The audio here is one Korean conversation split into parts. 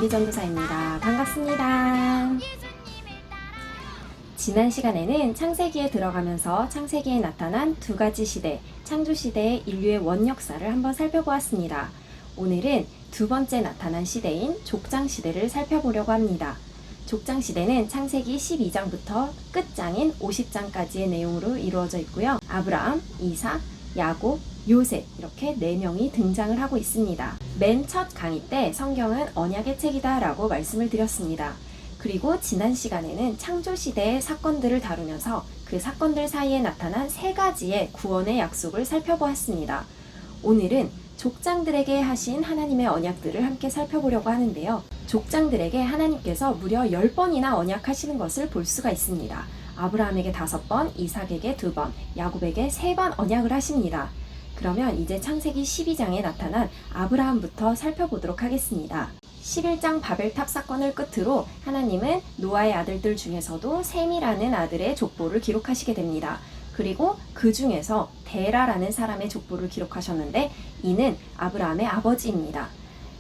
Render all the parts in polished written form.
나비전도사입니다. 반갑습니다. 지난 시간에는 창세기에 들어가면서 창세기에 나타난 두 가지 시대, 창조시대의 인류의 원역사를 한번 살펴보았습니다. 오늘은 두 번째 나타난 시대인 족장시대를 살펴보려고 합니다. 족장시대는 창세기 12장부터 끝장인 50장까지의 내용으로 이루어져 있고요. 아브라함, 이삭, 야곱, 요셉 이렇게 4명이 등장을 하고 있습니다. 맨 첫 강의 때 성경은 언약의 책이다 라고 말씀을 드렸습니다. 그리고 지난 시간에는 창조시대의 사건들을 다루면서 그 사건들 사이에 나타난 3가지의 구원의 약속을 살펴보았습니다. 오늘은 족장들에게 하신 하나님의 언약들을 함께 살펴보려고 하는데요. 족장들에게 하나님께서 무려 10번이나 언약하시는 것을 볼 수가 있습니다. 아브라함에게 5번, 이삭에게 2번, 야곱에게 3번 언약을 하십니다. 그러면 이제 창세기 12장에 나타난 아브라함부터 살펴보도록 하겠습니다. 11장 바벨탑 사건을 끝으로 하나님은 노아의 아들들 중에서도 셈이라는 아들의 족보를 기록하시게 됩니다. 그리고 그 중에서 데라라는 사람의 족보를 기록하셨는데 이는 아브라함의 아버지입니다.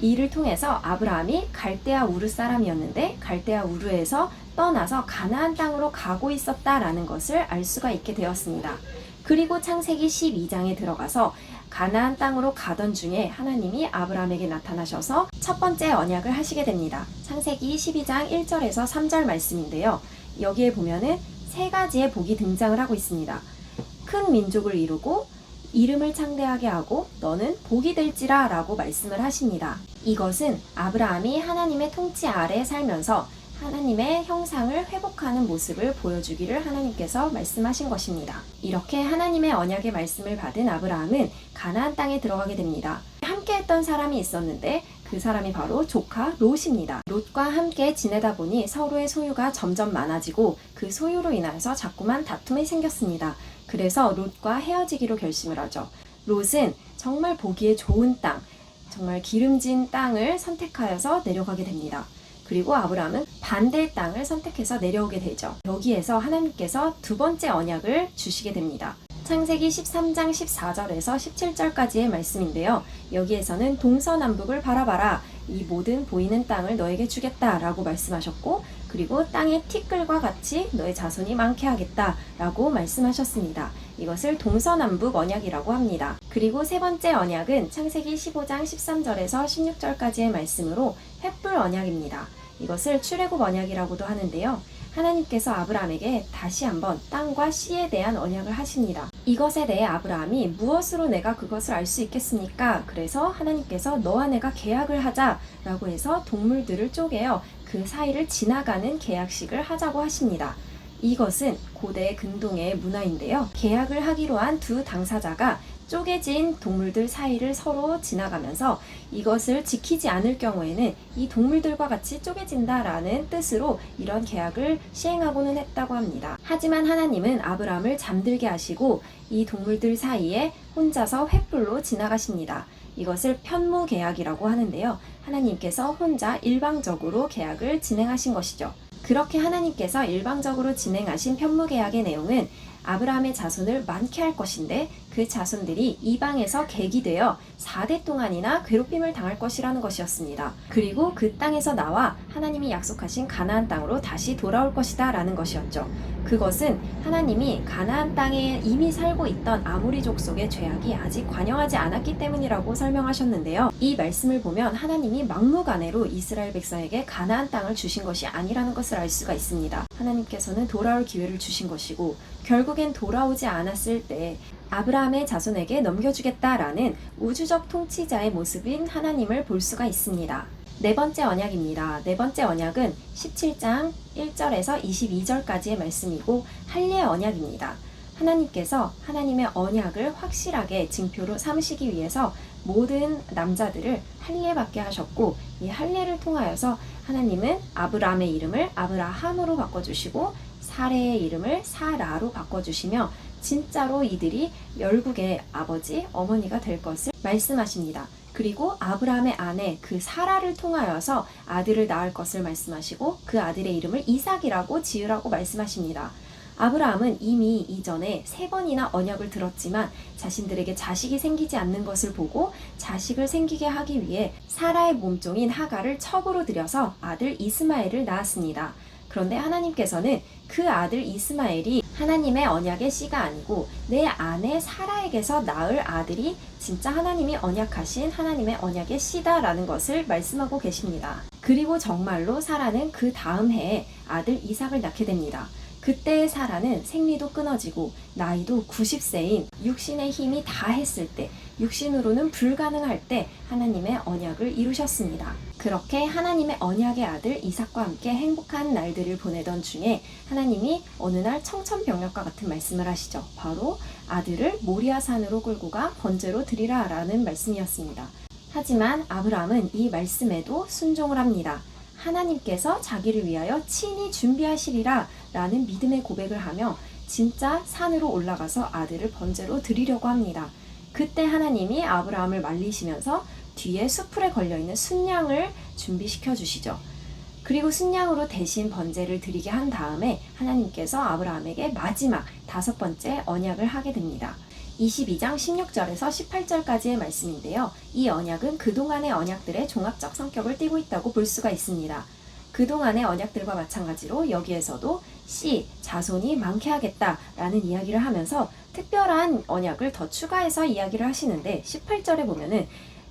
이를 통해서 아브라함이 갈대아 우르 사람이었는데 갈대아 우르에서 떠나서 가나안 땅으로 가고 있었다라는 것을 알 수가 있게 되었습니다. 그리고 창세기 12장에 들어가서 가나안 땅으로 가던 중에 하나님이 아브라함에게 나타나셔서 첫 번째 언약을 하시게 됩니다. 창세기 12장 1절에서 3절 말씀인데요. 여기에 보면은 3가지의 복이 등장을 하고 있습니다. 큰 민족을 이루고 이름을 창대하게 하고 너는 복이 될지라 라고 말씀을 하십니다. 이것은 아브라함이 하나님의 통치 아래 살면서 하나님의 형상을 회복하는 모습을 보여주기를 하나님께서 말씀하신 것입니다. 이렇게 하나님의 언약의 말씀을 받은 아브라함은 가나안 땅에 들어가게 됩니다. 함께 했던 사람이 있었는데 그 사람이 바로 조카 롯입니다. 롯과 함께 지내다 보니 서로의 소유가 점점 많아지고 그 소유로 인하여서 자꾸만 다툼이 생겼습니다. 그래서 롯과 헤어지기로 결심을 하죠. 롯은 정말 보기에 좋은 땅, 정말 기름진 땅을 선택하여서 내려가게 됩니다. 그리고 아브라함은 반대의 땅을 선택해서 내려오게 되죠. 여기에서 하나님께서 두 번째 언약을 주시게 됩니다. 창세기 13장 14절에서 17절까지의 말씀인데요. 여기에서는 동서남북을 바라봐라. 이 모든 보이는 땅을 너에게 주겠다 라고 말씀하셨고 그리고 땅의 티끌과 같이 너의 자손이 많게 하겠다 라고 말씀하셨습니다. 이것을 동서남북 언약이라고 합니다. 그리고 세 번째 언약은 창세기 15장 13절에서 16절까지의 말씀으로 횃불 언약입니다. 이것을 출애굽 언약이라고도 하는데요. 하나님께서 아브라함에게 다시 한번 땅과 씨에 대한 언약을 하십니다. 이것에 대해 아브라함이 무엇으로 내가 그것을 알 수 있겠습니까? 그래서 하나님께서 너와 내가 계약을 하자 라고 해서 동물들을 쪼개어 그 사이를 지나가는 계약식을 하자고 하십니다. 이것은 고대 근동의 문화인데요. 계약을 하기로 한 두 당사자가 쪼개진 동물들 사이를 서로 지나가면서 이것을 지키지 않을 경우에는 이 동물들과 같이 쪼개진다라는 뜻으로 이런 계약을 시행하고는 했다고 합니다. 하지만 하나님은 아브라함을 잠들게 하시고 이 동물들 사이에 혼자서 횃불로 지나가십니다. 이것을 편무 계약이라고 하는데요. 하나님께서 혼자 일방적으로 계약을 진행하신 것이죠. 그렇게 하나님께서 일방적으로 진행하신 편무계약의 내용은 아브라함의 자손을 많게 할 것인데 그 자손들이 이방에서 객이되어 4대 동안이나 괴롭힘을 당할 것이라는 것이었습니다. 그리고 그 땅에서 나와 하나님이 약속하신 가나안 땅으로 다시 돌아올 것이다 라는 것이었죠. 그것은 하나님이 가나안 땅에 이미 살고 있던 아모리족 속의 죄악이 아직 관영하지 않았기 때문이라고 설명하셨는데요. 이 말씀을 보면 하나님이 막무가내로 이스라엘 백성에게 가나안 땅을 주신 것이 아니라는 것을 알 수가 있습니다. 하나님께서는 돌아올 기회를 주신 것이고 결국엔 돌아오지 않았을 때 아브라함의 자손에게 넘겨주겠다라는 우주적 통치자의 모습인 하나님을 볼 수가 있습니다. 네 번째 언약입니다. 네 번째 언약은 17장 1절에서 22절까지의 말씀이고 할례 언약입니다. 하나님께서 하나님의 언약을 확실하게 징표로 삼으시기 위해서 모든 남자들을 할례받게 하셨고 이 할례를 통하여서 하나님은 아브라함의 이름을 아브라함으로 바꿔주시고 사레의 이름을 사라로 바꿔주시며 진짜로 이들이 열국의 아버지, 어머니가 될 것을 말씀하십니다. 그리고 아브라함의 아내 그 사라를 통하여서 아들을 낳을 것을 말씀하시고 그 아들의 이름을 이삭이라고 지으라고 말씀하십니다. 아브라함은 이미 이전에 3번이나 언약을 들었지만 자신들에게 자식이 생기지 않는 것을 보고 자식을 생기게 하기 위해 사라의 몸종인 하갈을 첩으로 들여서 아들 이스마엘을 낳았습니다. 그런데 하나님께서는 그 아들 이스마엘이 하나님의 언약의 씨가 아니고 내 아내 사라에게서 낳을 아들이 진짜 하나님이 언약하신 하나님의 언약의 씨다라는 것을 말씀하고 계십니다. 그리고 정말로 사라는 그 다음 해에 아들 이삭을 낳게 됩니다. 그때의 사라는 생리도 끊어지고 나이도 90세인 육신의 힘이 다했을 때, 육신으로는 불가능할 때 하나님의 언약을 이루셨습니다. 그렇게 하나님의 언약의 아들 이삭과 함께 행복한 날들을 보내던 중에 하나님이 어느 날 청천벽력과 같은 말씀을 하시죠. 바로 아들을 모리아산으로 끌고 가 번제로 드리라 라는 말씀이었습니다. 하지만 아브라함은 이 말씀에도 순종을 합니다. 하나님께서 자기를 위하여 친히 준비하시리라 라는 믿음의 고백을 하며 진짜 산으로 올라가서 아들을 번제로 드리려고 합니다. 그때 하나님이 아브라함을 말리시면서 뒤에 수풀에 걸려있는 순양을 준비시켜 주시죠. 그리고 순양으로 대신 번제를 드리게 한 다음에 하나님께서 아브라함에게 마지막 5번째 언약을 하게 됩니다. 22장 16절에서 18절까지의 말씀인데요. 이 언약은 그동안의 언약들의 종합적 성격을 띠고 있다고 볼 수가 있습니다. 그동안의 언약들과 마찬가지로 여기에서도 씨, 자손이 많게 하겠다라는 이야기를 하면서 특별한 언약을 더 추가해서 이야기를 하시는데 18절에 보면은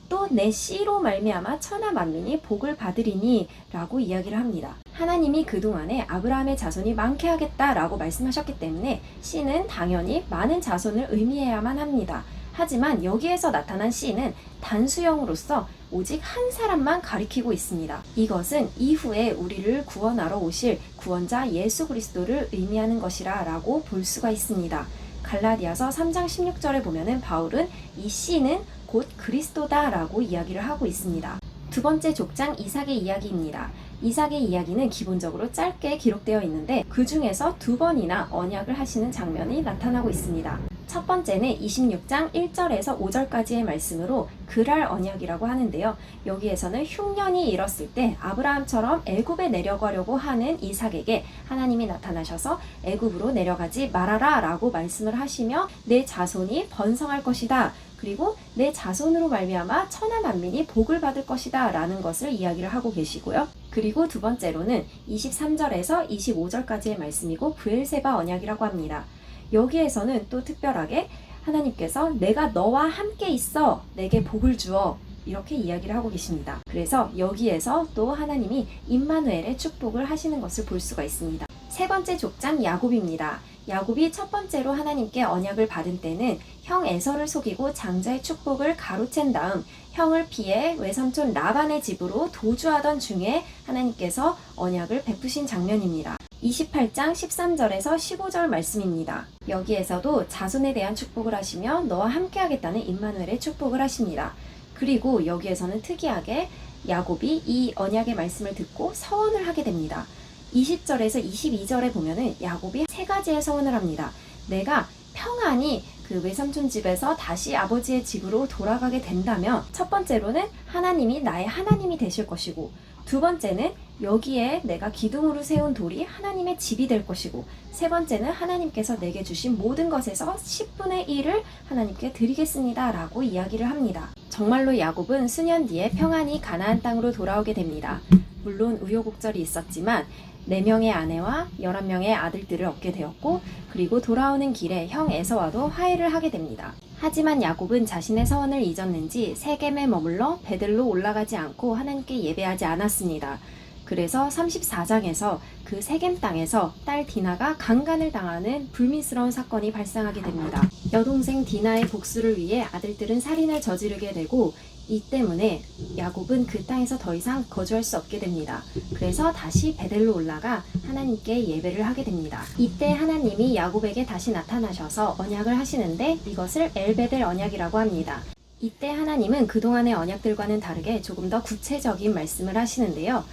또 내 씨로 말미암아 천하 만민이 복을 받으리니 라고 이야기를 합니다. 하나님이 그동안에 아브라함의 자손이 많게 하겠다라고 말씀하셨기 때문에 씨는 당연히 많은 자손을 의미해야만 합니다. 하지만 여기에서 나타난 씨는 단수형으로서 오직 한 사람만 가리키고 있습니다. 이것은 이후에 우리를 구원하러 오실 구원자 예수 그리스도를 의미하는 것이라 라고 볼 수가 있습니다. 갈라디아서 3장 16절에 보면은 바울은 이 씨는 곧 그리스도다 라고 이야기를 하고 있습니다. 두 번째 족장 이삭의 이야기입니다. 이삭의 이야기는 기본적으로 짧게 기록되어 있는데 그 중에서 2번이나 언약을 하시는 장면이 나타나고 있습니다. 첫 번째는 26장 1절에서 5절까지의 말씀으로 그랄 언약이라고 하는데요. 여기에서는 흉년이 일었을 때 아브라함처럼 애굽에 내려가려고 하는 이삭에게 하나님이 나타나셔서 애굽으로 내려가지 말아라 라고 말씀을 하시며 내 자손이 번성할 것이다. 그리고 내 자손으로 말미암아 천하 만민이 복을 받을 것이다 라는 것을 이야기를 하고 계시고요. 그리고 두 번째로는 23절에서 25절까지의 말씀이고 브엘세바 언약이라고 합니다. 여기에서는 또 특별하게 하나님께서 내가 너와 함께 있어 내게 복을 주어 이렇게 이야기를 하고 계십니다. 그래서 여기에서 또 하나님이 임마누엘의 축복을 하시는 것을 볼 수가 있습니다. 세 번째 족장 야곱입니다. 야곱이 첫 번째로 하나님께 언약을 받은 때는 형 에서를 속이고 장자의 축복을 가로챈 다음 형을 피해 외삼촌 라반의 집으로 도주하던 중에 하나님께서 언약을 베푸신 장면입니다. 28장 13절에서 15절 말씀입니다. 여기에서도 자손에 대한 축복을 하시며 너와 함께 하겠다는 임마누엘의 축복을 하십니다. 그리고 여기에서는 특이하게 야곱이 이 언약의 말씀을 듣고 서원을 하게 됩니다. 20절에서 22절에 보면은 야곱이 3가지의 서원을 합니다. 내가 평안히 그 외삼촌 집에서 다시 아버지의 집으로 돌아가게 된다면 첫 번째로는 하나님이 나의 하나님이 되실 것이고 두 번째는 여기에 내가 기둥으로 세운 돌이 하나님의 집이 될 것이고 세 번째는 하나님께서 내게 주신 모든 것에서 10분의 1을 하나님께 드리겠습니다 라고 이야기를 합니다. 정말로 야곱은 수년 뒤에 평안히 가나안 땅으로 돌아오게 됩니다. 물론 우여곡절이 있었지만 4명의 아내와 11명의 아들들을 얻게 되었고 그리고 돌아오는 길에 형 에서와도 화해를 하게 됩니다. 하지만 야곱은 자신의 서원을 잊었는지 세겜에 머물러 베들로 올라가지 않고 하나님께 예배하지 않았습니다. 그래서 34장에서 그 세겜 땅에서 딸 디나가 강간을 당하는 불미스러운 사건이 발생하게 됩니다. 여동생 디나의 복수를 위해 아들들은 살인을 저지르게 되고 이 때문에 야곱은 그 땅에서 더 이상 거주할 수 없게 됩니다. 그래서 다시 베델로 올라가 하나님께 예배를 하게 됩니다. 이때 하나님이 야곱에게 다시 나타나셔서 언약을 하시는데 이것을 엘베델 언약이라고 합니다. 이때 하나님은 그동안의 언약들과는 다르게 조금 더 구체적인 말씀을 하시는데요.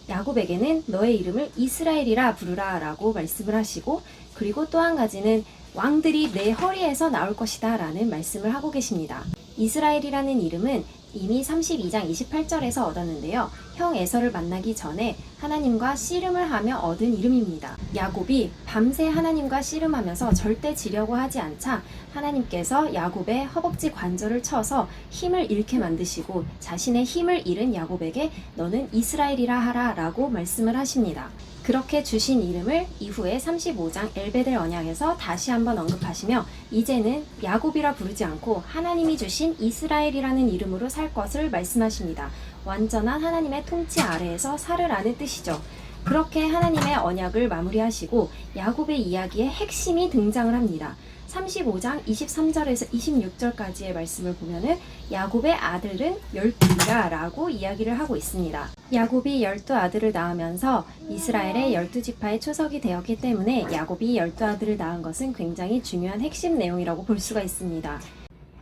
야곱에게는 너의 이름을 이스라엘이라 부르라 라고 말씀을 하시고 그리고 또 한 가지는 왕들이 내 허리에서 나올 것이다 라는 말씀을 하고 계십니다. 이스라엘이라는 이름은 이미 32장 28절에서 얻었는데요. 형 에서를 만나기 전에 하나님과 씨름을 하며 얻은 이름입니다. 야곱이 밤새 하나님과 씨름하면서 절대 지려고 하지 않자 하나님께서 야곱의 허벅지 관절을 쳐서 힘을 잃게 만드시고 자신의 힘을 잃은 야곱에게 너는 이스라엘이라 하라 라고 말씀을 하십니다. 그렇게 주신 이름을 이후에 35장 엘베델 언약에서 다시 한번 언급하시며 이제는 야곱이라 부르지 않고 하나님이 주신 이스라엘이라는 이름으로 살 것을 말씀하십니다. 완전한 하나님의 통치 아래에서 살으라는 뜻이죠. 그렇게 하나님의 언약을 마무리하시고 야곱의 이야기의 핵심이 등장을 합니다. 35장 23절에서 26절까지의 말씀을 보면은 야곱의 아들은 12이라 라고 이야기를 하고 있습니다. 야곱이 12아들을 낳으면서 이스라엘의 12지파의 초석이 되었기 때문에 야곱이 12아들을 낳은 것은 굉장히 중요한 핵심 내용이라고 볼 수가 있습니다.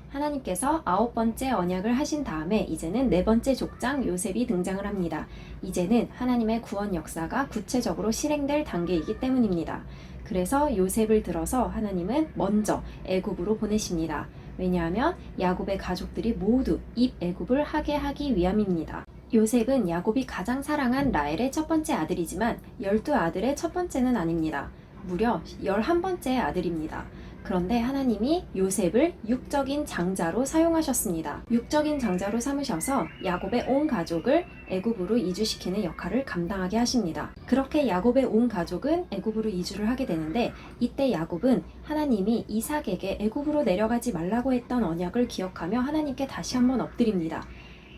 하나님께서 9번째 언약을 하신 다음에 이제는 4번째 족장 요셉이 등장을 합니다. 이제는 하나님의 구원 역사가 구체적으로 실행될 단계이기 때문입니다. 그래서 요셉을 들어서 하나님은 먼저 애굽으로 보내십니다. 왜냐하면 야곱의 가족들이 모두 입애굽을 하게 하기 위함입니다. 요셉은 야곱이 가장 사랑한 라헬의 첫 번째 아들이지만 12아들의 첫 번째는 아닙니다. 무려 11번째 아들입니다. 그런데 하나님이 요셉을 육적인 장자로 사용하셨습니다. 육적인 장자로 삼으셔서 야곱의 온 가족을 애굽으로 이주시키는 역할을 감당하게 하십니다. 그렇게 야곱의 온 가족은 애굽으로 이주를 하게 되는데 이때 야곱은 하나님이 이삭에게 애굽으로 내려가지 말라고 했던 언약을 기억하며 하나님께 다시 한번 엎드립니다.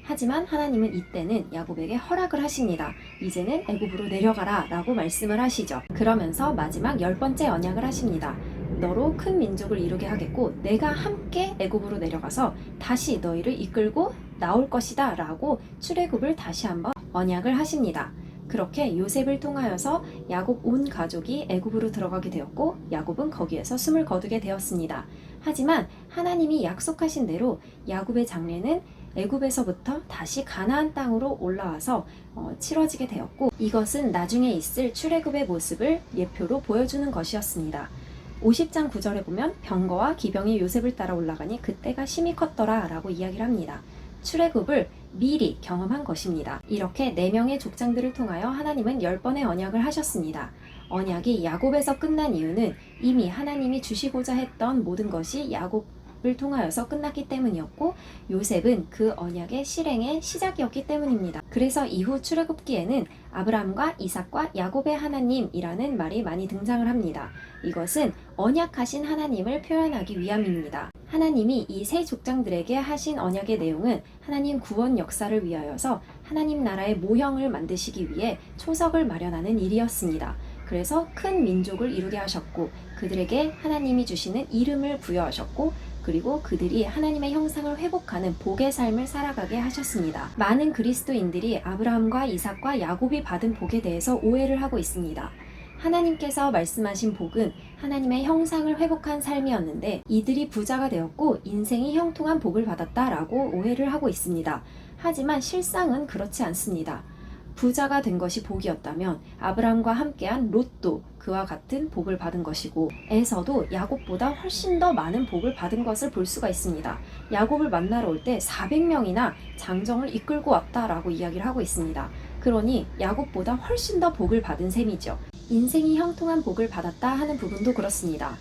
하지만 하나님은 이때는 야곱에게 허락을 하십니다. 이제는 애굽으로 내려가라 라고 말씀을 하시죠. 그러면서 마지막 10번째 언약을 하십니다. 너로 큰 민족을 이루게 하겠고 내가 함께 애굽으로 내려가서 다시 너희를 이끌고 나올 것이다 라고 출애굽을 다시 한번 언약을 하십니다. 그렇게 요셉을 통하여서 야곱 온 가족이 애굽으로 들어가게 되었고 야곱은 거기에서 숨을 거두게 되었습니다. 하지만 하나님이 약속하신 대로 야곱의 장례는 애굽에서부터 다시 가나안 땅으로 올라와서 치러지게 되었고 이것은 나중에 있을 출애굽의 모습을 예표로 보여주는 것이었습니다. 50장 9절에 보면 병거와 기병이 요셉을 따라 올라가니 그때가 심히 컸더라 라고 이야기를 합니다. 출애굽을 미리 경험한 것입니다. 이렇게 4명의 족장들을 통하여 하나님은 10번의 언약을 하셨습니다. 언약이 야곱에서 끝난 이유는 이미 하나님이 주시고자 했던 모든 것이 야곱을 통하여서 끝났기 때문이었고 요셉은 그 언약의 실행의 시작이었기 때문입니다. 그래서 이후 출애굽기에는 아브라함과 이삭과 야곱의 하나님이라는 말이 많이 등장을 합니다. 이것은 언약하신 하나님을 표현하기 위함입니다. 하나님이 이 세 족장들에게 하신 언약의 내용은 하나님 구원 역사를 위하여서 하나님 나라의 모형을 만드시기 위해 초석을 마련하는 일이었습니다. 그래서 큰 민족을 이루게 하셨고 그들에게 하나님이 주시는 이름을 부여하셨고 그리고 그들이 하나님의 형상을 회복하는 복의 삶을 살아가게 하셨습니다. 많은 그리스도인들이 아브라함과 이삭과 야곱이 받은 복에 대해서 오해를 하고 있습니다. 하나님께서 말씀하신 복은 하나님의 형상을 회복한 삶이었는데 이들이 부자가 되었고 인생이 형통한 복을 받았다라고 오해를 하고 있습니다. 하지만 실상은 그렇지 않습니다. 부자가 된 것이 복이었다면 아브라함과 함께한 롯도 그와 같은 복을 받은 것이고 에서도 야곱보다 훨씬 더 많은 복을 받은 것을 볼 수가 있습니다. 야곱을 만나러 올 때 400명이나 장정을 이끌고 왔다라고 이야기를 하고 있습니다. 그러니 야곱보다 훨씬 더 복을 받은 셈이죠. 인생이 형통한 복을 받았다 하는 부분도 그렇습니다.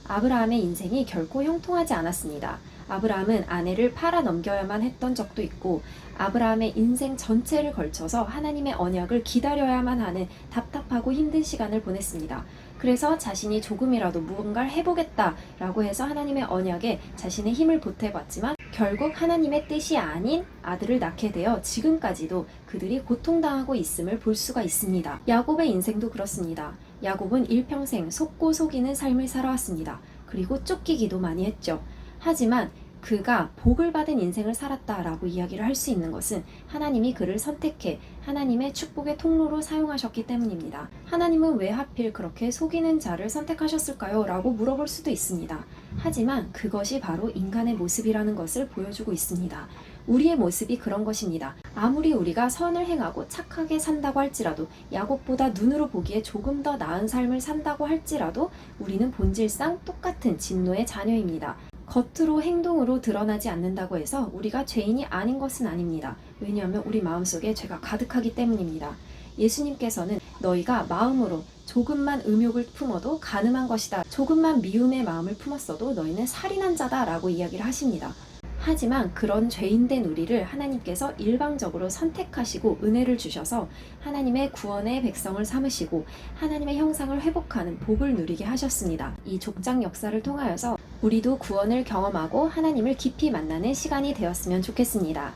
아브라함의 인생이 결코 형통하지 않았습니다. 아브라함은 아내를 팔아 넘겨야만 했던 적도 있고 아브라함의 인생 전체를 걸쳐서 하나님의 언약을 기다려야만 하는 답답하고 힘든 시간을 보냈습니다. 그래서 자신이 조금이라도 무언가를 해보겠다라고 해서 하나님의 언약에 자신의 힘을 보태봤지만 결국 하나님의 뜻이 아닌 아들을 낳게 되어 지금까지도 그들이 고통당하고 있음을 볼 수가 있습니다. 야곱의 인생도 그렇습니다. 야곱은 일평생 속고 속이는 삶을 살아왔습니다. 그리고 쫓기기도 많이 했죠. 하지만 그가 복을 받은 인생을 살았다라고 이야기를 할 수 있는 것은 하나님이 그를 선택해 하나님의 축복의 통로로 사용하셨기 때문입니다. 하나님은 왜 하필 그렇게 속이는 자를 선택하셨을까요? 라고 물어볼 수도 있습니다. 하지만 그것이 바로 인간의 모습이라는 것을 보여주고 있습니다. 우리의 모습이 그런 것입니다. 아무리 우리가 선을 행하고 착하게 산다고 할지라도 야곱보다 눈으로 보기에 조금 더 나은 삶을 산다고 할지라도 우리는 본질상 똑같은 진노의 자녀입니다. 겉으로 행동으로 드러나지 않는다고 해서 우리가 죄인이 아닌 것은 아닙니다. 왜냐하면 우리 마음속에 죄가 가득하기 때문입니다. 예수님께서는 너희가 마음으로 조금만 음욕을 품어도 간음한 것이다. 조금만 미움의 마음을 품었어도 너희는 살인한 자다 라고 이야기를 하십니다. 하지만 그런 죄인된 우리를 하나님께서 일방적으로 선택하시고 은혜를 주셔서 하나님의 구원의 백성을 삼으시고 하나님의 형상을 회복하는 복을 누리게 하셨습니다. 이 족장 역사를 통하여서 우리도 구원을 경험하고 하나님을 깊이 만나는 시간이 되었으면 좋겠습니다.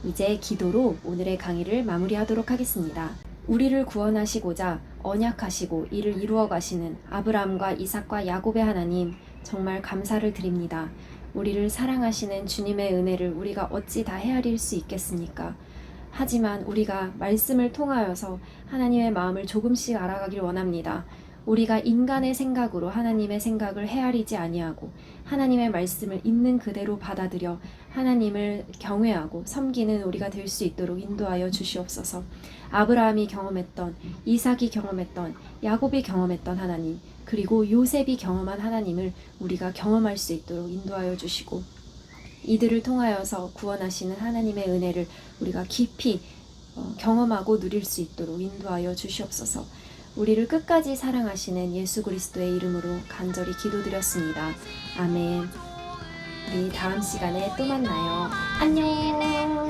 이제 기도로 오늘의 강의를 마무리하도록 하겠습니다. 우리를 구원하시고자 언약하시고 이를 이루어 가시는 아브라함과 이삭과 야곱의 하나님, 정말 감사를 드립니다. 우리를 사랑하시는 주님의 은혜를 우리가 어찌 다 헤아릴 수 있겠습니까? 하지만 우리가 말씀을 통하여서 하나님의 마음을 조금씩 알아가길 원합니다. 우리가 인간의 생각으로 하나님의 생각을 헤아리지 아니하고 하나님의 말씀을 있는 그대로 받아들여 하나님을 경외하고 섬기는 우리가 될 수 있도록 인도하여 주시옵소서. 아브라함이 경험했던, 이삭이 경험했던, 야곱이 경험했던 하나님, 그리고 요셉이 경험한 하나님을 우리가 경험할 수 있도록 인도하여 주시고 이들을 통하여서 구원하시는 하나님의 은혜를 우리가 깊이 경험하고 누릴 수 있도록 인도하여 주시옵소서. 우리를 끝까지 사랑하시는 예수 그리스도의 이름으로 간절히 기도드렸습니다. 아멘. 우리 다음 시간에 또 만나요. 안녕.